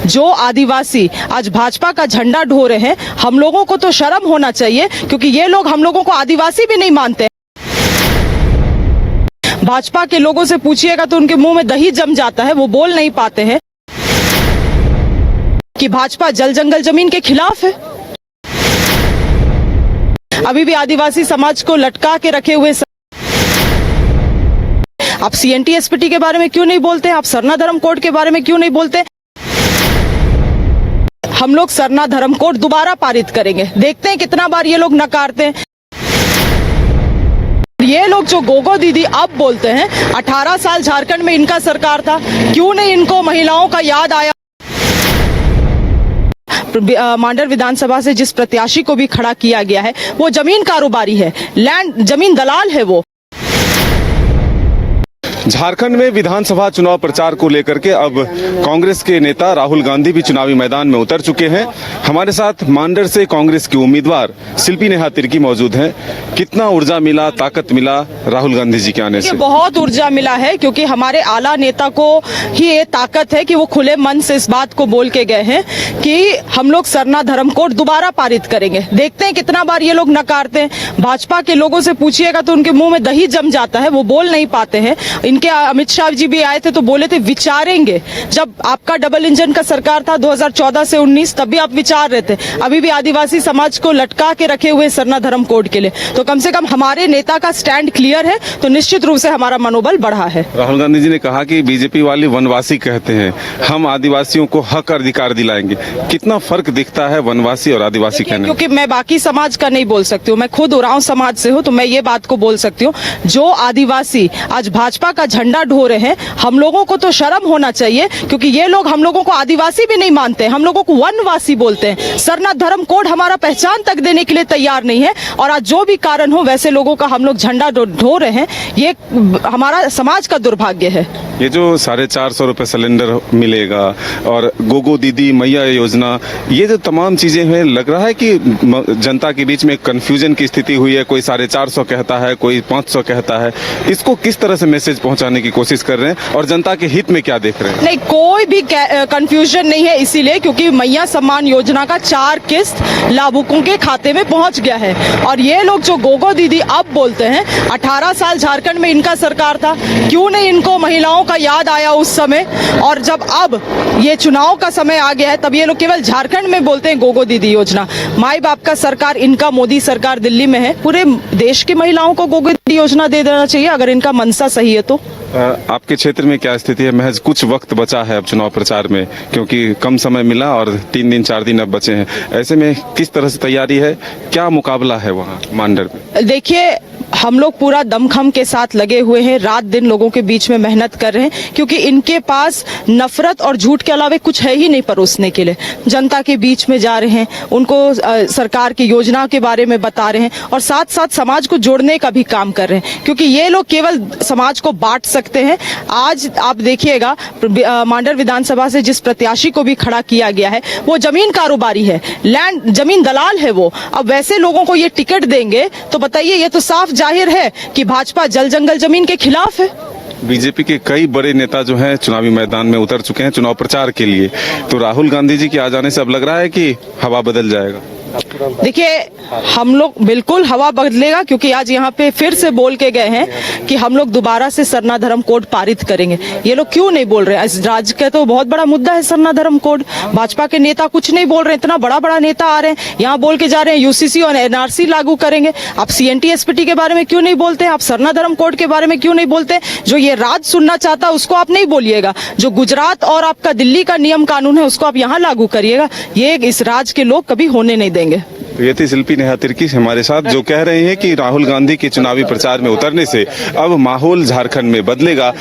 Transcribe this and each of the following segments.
जो आदिवासी आज भाजपा का झंडा ढो रहे हैं, हम लोगों को तो शर्म होना चाहिए, क्योंकि ये लोग हम लोगों को आदिवासी भी नहीं मानते। भाजपा के लोगों से पूछिएगा तो उनके मुंह में दही जम जाता है, वो बोल नहीं पाते हैं कि भाजपा जल जंगल जमीन के खिलाफ है। अभी भी आदिवासी समाज को लटका के रखे हुए। आप CNT SPT के बारे में क्यों नहीं बोलते? आप सरना धर्म कोड के बारे में क्यों नहीं बोलते? हम लोग सरना धर्म कोड दोबारा पारित करेंगे, देखते हैं कितना बार ये लोग नकारते हैं। ये लोग जो गोगो दीदी अब बोलते हैं, 18 साल झारखंड में इनका सरकार था, क्यों नहीं इनको महिलाओं का याद आया? मांडर विधानसभा से जिस प्रत्याशी को भी खड़ा किया गया है वो जमीन कारोबारी है, लैंड जमीन दलाल है वो। झारखंड में विधानसभा चुनाव प्रचार को लेकर के अब कांग्रेस के नेता राहुल गांधी भी चुनावी मैदान में उतर चुके हैं। हमारे साथ मांडर से कांग्रेस की उम्मीदवार शिल्पी नेहा तिर्की मौजूद हैं। कितना ऊर्जा मिला, ताकत मिला राहुल गांधी जी के आने से? बहुत ऊर्जा मिला है, क्योंकि हमारे आला नेता को ही ये ताकत है कि वो खुले मन से इस बात को बोल के गए हैं कि हम लोग सरना धर्म कोड दोबारा पारित करेंगे, देखते हैं कितना बार ये लोग नकारते हैं। भाजपा के लोगों से पूछिएगा तो उनके मुंह में दही जम जाता है, वो बोल नहीं पाते हैं। इनके अमित शाह जी भी आए थे तो बोले थे विचारेंगे। जब आपका डबल इंजन का सरकार था 2014 से 19, तब भी आप विचार रहे थे। अभी भी आदिवासी समाज को लटका के रखे हुए सरना धर्म कोड के लिए, तो कम से कम हमारे नेता का स्टैंड क्लियर है, तो निश्चित रूप से हमारा मनोबल बढ़ा है। राहुल गांधी जी ने कहा कि बीजेपी वाले वनवासी कहते हैं, हम आदिवासियों को हक अधिकार दिलाएंगे। कितना फर्क दिखता है वनवासी और आदिवासी कहने? क्योंकि मैं बाकी समाज का नहीं बोल सकती हूँ, मैं खुद उरांव समाज से हूँ, तो मैं ये बात को बोल सकती हूँ। जो आदिवासी आज भाजपा का झंडा ढो रहे हैं, हम लोगों को तो शर्म होना चाहिए, क्योंकि ये लोग हम लोगों को आदिवासी भी नहीं मानते, हम लोगों को वनवासी बोलते हैं। सरना धर्म कोड हमारा पहचान तक देने के लिए तैयार नहीं है, और आज जो भी कारण हो वैसे लोगों का हम लोग झंडा ढो रहे हैं, ये हमारा समाज का दुर्भाग्य है। ये जो 450 रुपए सिलेंडर मिलेगा और गोगो दीदी मैया योजना, ये जो तमाम चीजें हैं, लग रहा है कि जनता के बीच में कंफ्यूजन की स्थिति हुई है। कोई 450 कहता है, कोई 500 कहता है। इसको किस तरह से मैसेज पहुंचाने की कोशिश कर रहे हैं और जनता के हित में क्या देख रहे हैं? नहीं, कोई भी कंफ्यूजन नहीं है, इसीलिए क्योंकि मैया सम्मान योजना का 4 किस्त लाभुकों के खाते में पहुंच गया है। और ये लोग जो गोगो दीदी अब बोलते हैं, 18 साल झारखंड में इनका सरकार था, क्यों नहीं इनको महिलाओं का याद आया उस समय? और जब अब ये चुनाव का समय आ गया है, तब ये लोग केवल झारखंड में बोलते हैं गोगो दीदी योजना। माई बाप का सरकार इनका, मोदी सरकार दिल्ली में है, पूरे देश की महिलाओं को गोगो दीदी योजना दे देना चाहिए, अगर इनका मनसा सही है तो। आपके क्षेत्र में क्या स्थिति है? महज कुछ वक्त बचा है अब चुनाव प्रचार में, क्योंकि कम समय मिला और 3 दिन 4 दिन अब बचे हैं। ऐसे में किस तरह से तैयारी है, क्या मुकाबला है वहाँ मांडर में? देखिए, हम लोग पूरा दमखम के साथ लगे हुए हैं, रात दिन लोगों के बीच में मेहनत कर रहे हैं, क्योंकि इनके पास नफरत और झूठ के अलावा कुछ है ही नहीं परोसने के लिए। जनता के बीच में जा रहे हैं, उनको सरकार की योजना के बारे में बता रहे हैं, और साथ साथ समाज को जोड़ने का भी काम कर रहे हैं, क्योंकि ये लोग केवल समाज को बांट सकते हैं। आज आप देखिएगा, मांडर विधानसभा से जिस प्रत्याशी को भी खड़ा किया गया है वो जमीन कारोबारी है, लैंड जमीन दलाल है वो। अब वैसे लोगों को ये टिकट देंगे तो बताइए, ये तो साफ जाहिर है कि भाजपा जल जंगल जमीन के खिलाफ है। बीजेपी के कई बड़े नेता जो हैं चुनावी मैदान में उतर चुके हैं चुनाव प्रचार के लिए, तो राहुल गांधी जी के आ जाने से अब लग रहा है कि हवा बदल जाएगा। देखिए, हम लोग बिल्कुल हवा बदलेगा, क्योंकि आज यहाँ पे फिर से बोल के गए हैं कि हम लोग दोबारा से सरना धर्म कोड पारित करेंगे। ये लोग क्यों नहीं बोल रहे हैं? इस राज्य का तो बहुत बड़ा मुद्दा है सरना धर्म कोड। भाजपा के नेता कुछ नहीं बोल रहे हैं, इतना बड़ा बड़ा नेता आ रहे हैं यहाँ बोल के जा रहे हैं UCC और NRC लागू करेंगे। आप CNT SPT के बारे में क्यों नहीं बोलते? आप सरना धर्म कोड के बारे में क्यों नहीं बोलते? जो ये राज्य सुनना चाहता है उसको आप नहीं बोलिएगा, जो गुजरात और आपका दिल्ली का नियम कानून है उसको आप यहाँ लागू करिएगा। ये इस राज्य के लोग कभी होने नहीं देंगे। ये थी शिल्पी नेहा तिर्की हमारे साथ, जो कह रहे हैं कि राहुल गांधी के चुनावी प्रचार में उतरने से अब माहौल झारखंड में बदलेगा।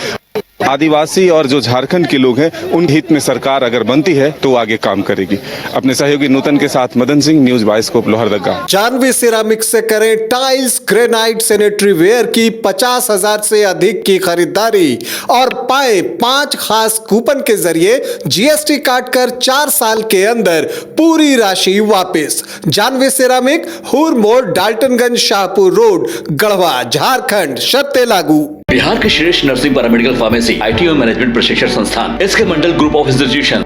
आदिवासी और जो झारखंड के लोग हैं उन हित में सरकार अगर बनती है तो आगे काम करेगी। अपने सहयोगी नूतन के साथ Madan Singh, news bioscope Lohardaga. Janvi ceramics से करें टाइल्स, ग्रेनाइट, सैनिटरी वेयर की 50,000 से अधिक की खरीदारी और पाए 5 खास कूपन के जरिए GST काटकर 4 साल के अंदर पूरी राशि वापस। जानवी सिरामिक, हुर मोड़, डाल्टनगंज, शाहपुर रोड, गढ़वा, झारखंड। शर्तें लागू। बिहार के श्रेष्ठ nursing paramedical pharmacy, ITO management प्रशिक्षण संस्थान, इसके मंडल ग्रुप ऑफ इंस्टीट्यूशन